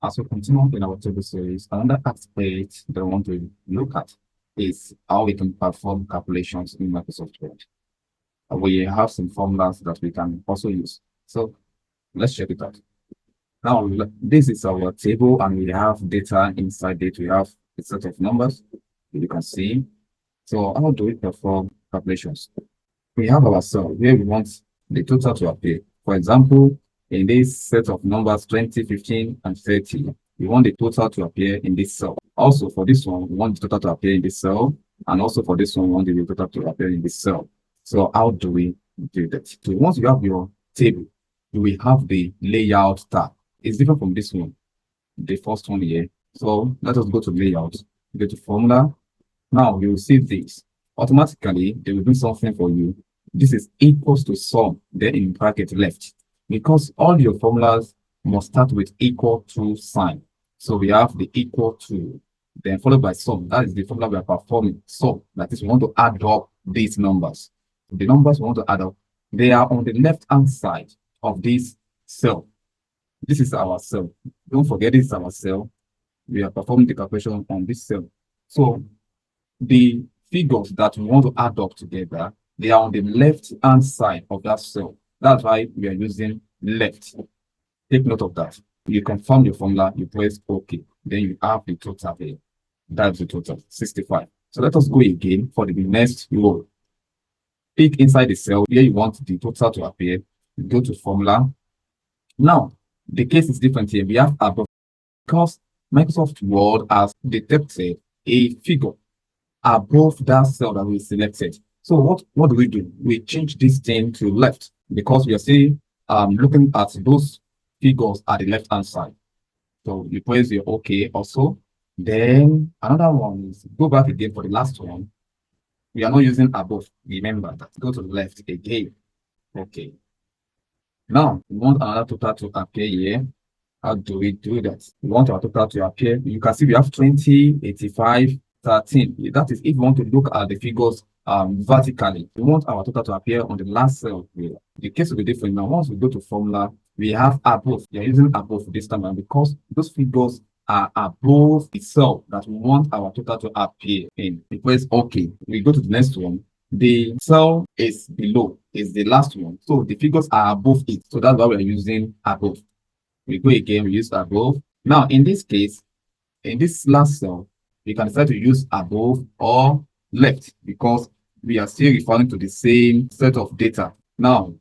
As we continue in our table series, another aspect that I want to look at is how we can perform calculations in Microsoft Word. We have some formulas that we can also use. So let's check it out. Now, this is our table, and we have data inside it. We have a set of numbers you can see. So how do we perform calculations? We have our cell where we want the total to appear. For example, in this set of numbers 20, 15, and 30, we want the total to appear in this cell. Also, for this one, we want the total to appear in this cell. And also for this one, we want the total to appear in this cell. So how do we do that? So once you have your table, you will have the layout tab. It's different from this one, the first one here. So let us go to layout, go to formula. Now you will see this. Automatically, they will do something for you. This is equals to sum, then in bracket left. Because all your formulas must start with equal to sign. So we have the equal to, then followed by sum. That is the formula we are performing. So that is, we want to add up these numbers. The numbers we want to add up, they are on the left-hand side of this cell. This is our cell. Don't forget, this is our cell. We are performing the calculation on this cell. So the figures that we want to add up together, they are on the left-hand side of that cell. That's why we are using left. Take note of that. You confirm your formula, you press OK. Then you have the total here. That's the total, 65. So let us go again for the next row. Pick inside the cell where you want the total to appear. Go to formula. Now, the case is different here. We have above, because Microsoft Word has detected a figure above that cell that we selected. So what do? We change this thing to left because we are still looking at those figures at the left-hand side. So you press your OK also. Then another one is go back again for the last one. We are not using above. Remember that. Go to the left again. Okay. Now we want another total to appear here. How do we do that? We want our total to appear. You can see we have 20, 85, 13. That is if we want to look at the figures vertically. We want our total to appear on the last cell here. The case will be different now. Once we go to formula, we have above. We are using above this time, and because those figures are above the cell that we want our total to appear in. We press OK. We go to the next one. The cell is below, is the last one. So the figures are above it. So that's why we are using above. We go again, we use above. Now, in this case, in this last cell, we can decide to use above or left because we are still referring to the same set of data. Now,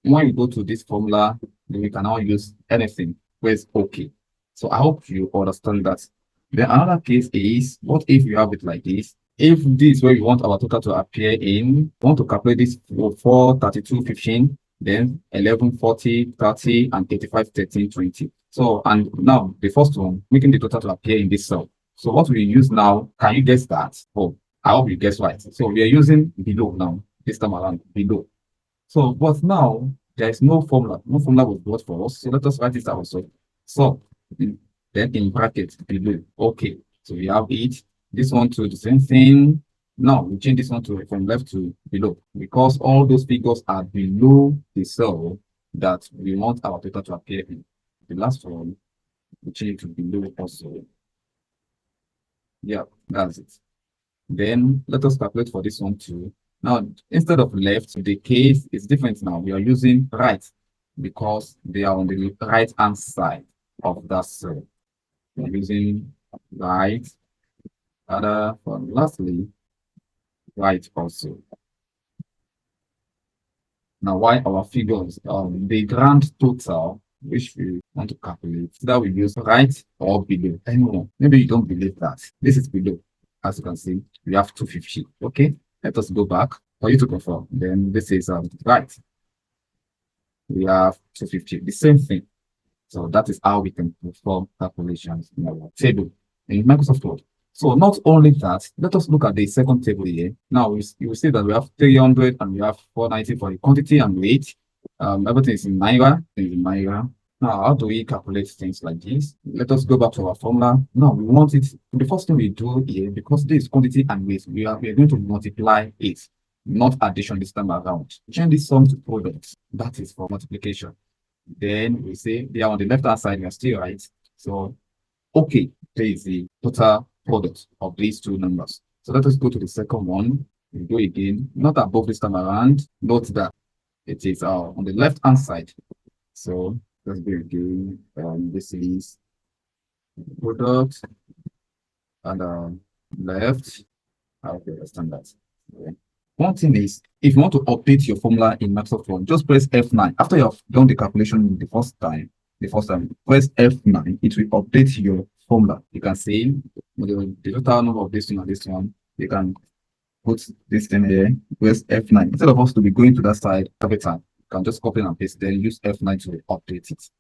when you go to this formula, then we can now use anything. Press OK. So I hope you understand that. Then another case is, what if you have it like this? If this is where we want our total to appear in, we want to calculate this for 4, 32, 15, then 11, 40, 30, and 85, 13, 20. So, and now the first one, making the total to appear in this cell. So what we use now, can you guess that? Oh, I hope you guess right. So we are using below now, this time around, below. So, but now there is no formula. No formula was brought for us. So let us write this out. So then in brackets below. Okay. So we have it. This one to the same thing. Now we change this one to from left to below because all those figures are below the cell that we want our total to appear in. The last one, we change it to below also. Yeah, that's it. Then let us calculate for this one too. Now, instead of left, the case is different now. We are using right because they are on the right-hand side of that cell. We are using right. Lastly, right also. Now, why our figures? The grand total, which we want to calculate, that we use right or below. Anyone, maybe you don't believe that. This is below. As you can see, we have 250. Okay, let us go back for you to confirm. Then this is right. We have 250. The same thing. So that is how we can perform calculations in our table in Microsoft Word. So not only that, let us look at the second table here. Now you will see that we have 300 and we have 490 for the quantity and weight. Everything is in Naira. Now, how do we calculate things like this? Let us go back to our formula. Now we want it. The first thing we do here, because this is quantity and weight, we are going to multiply it, not addition this time around. Change this sum to product. That is for multiplication. Then we say they are on the left-hand side, we are still right. So okay, there is the total product of these two numbers. So let us go to the second one. We go again, not above this time around. Note that it is on the left hand side. So let's go again. This is product and left. Okay, understand that. Okay. One thing is, if you want to update your formula in Microsoft Word, just press F9. After you have done the calculation the first time, press F9. It will update your formula. You can see the total number of this one and this one. You can put this thing here, press F9. Instead of us to be going to that side every time, you can just copy and paste, then use F9 to update it.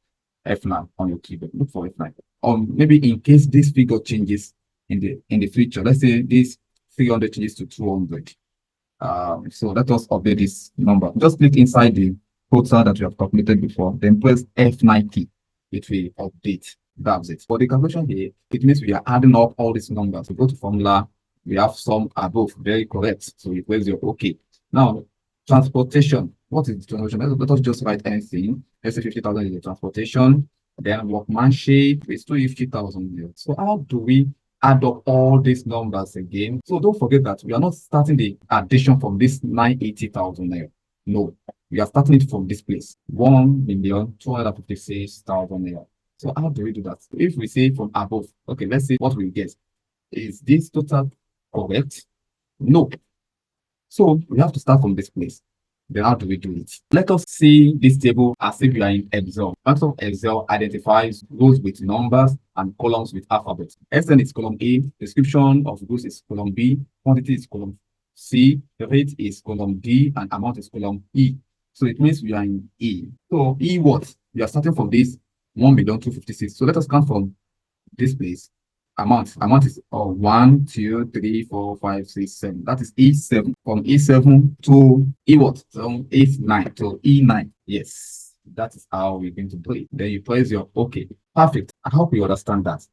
F9 on your keyboard. Look for F9. Or maybe in case this figure changes in the future, let's say this 300 changes to 200. So let us update this number. Just click inside the total that we have calculated before, then press F9 key. It will update. That's it. For the calculation here, it means we are adding up all these numbers. We go to formula, we have some above, very correct. So you press your OK. Now, transportation. What is the transportation? Let us just write anything. Let's say 50,000 is the transportation. Then workmanship is 250,000. So how do we add up all these numbers again? So don't forget that we are not starting the addition from this 980,000 naira. No, we are starting it from this place, 1,256,000 naira. So how do we do that? If we say from above, okay, let's see what we get. Is this total correct? No. So we have to start from this place. Then how do we do it? Let us see this table as if we are in Excel. Microsoft Excel identifies rows with numbers and columns with alphabets. SN is column A, description of goods is column B, quantity is column C, rate is column D, and amount is column E. So it means we are in E. So E what? We are starting from this 1,256,000. So let us count from this place. Amount is 1, 2, 3, 4, 5, 6, 7. That is E7. From E7 to E what? From E9 to E9. Yes, that is how we're going to do it. Then you press your OK. Perfect. I hope you understand that.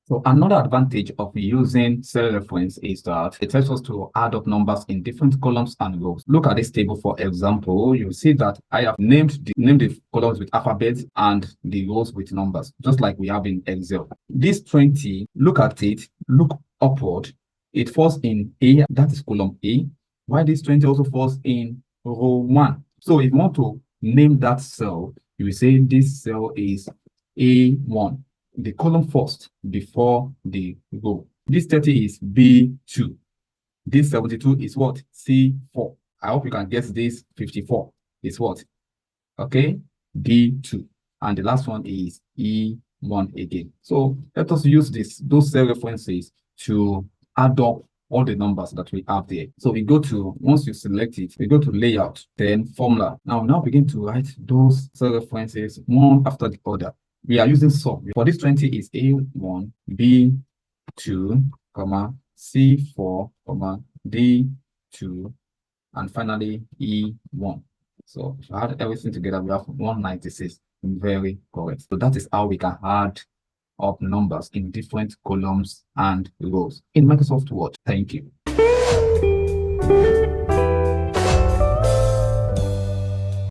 So another advantage of using cell reference is that it helps us to add up numbers in different columns and rows. Look at this table, for example. You see that I have named the columns with alphabets and the rows with numbers, just like we have in Excel. This 20, look at it, look upward. It falls in A, that is column A, while this 20 also falls in row 1. So if you want to name that cell, you will say this cell is A1. The column first before the row. This 30 is B2. This 72 is what? C4. I hope you can guess this 54 is what? Okay, D2. And the last one is E1 again. So let us use those cell references to add up all the numbers that we have there. So we go to, once you select it, we go to layout, then formula. Now begin to write those cell references one after the other. We are using sum. For this 20 is A1, B2, C4, D2, and finally E1. So if I add everything together, we have 196. Very correct. So that is how we can add up numbers in different columns and rows in Microsoft Word. Thank you.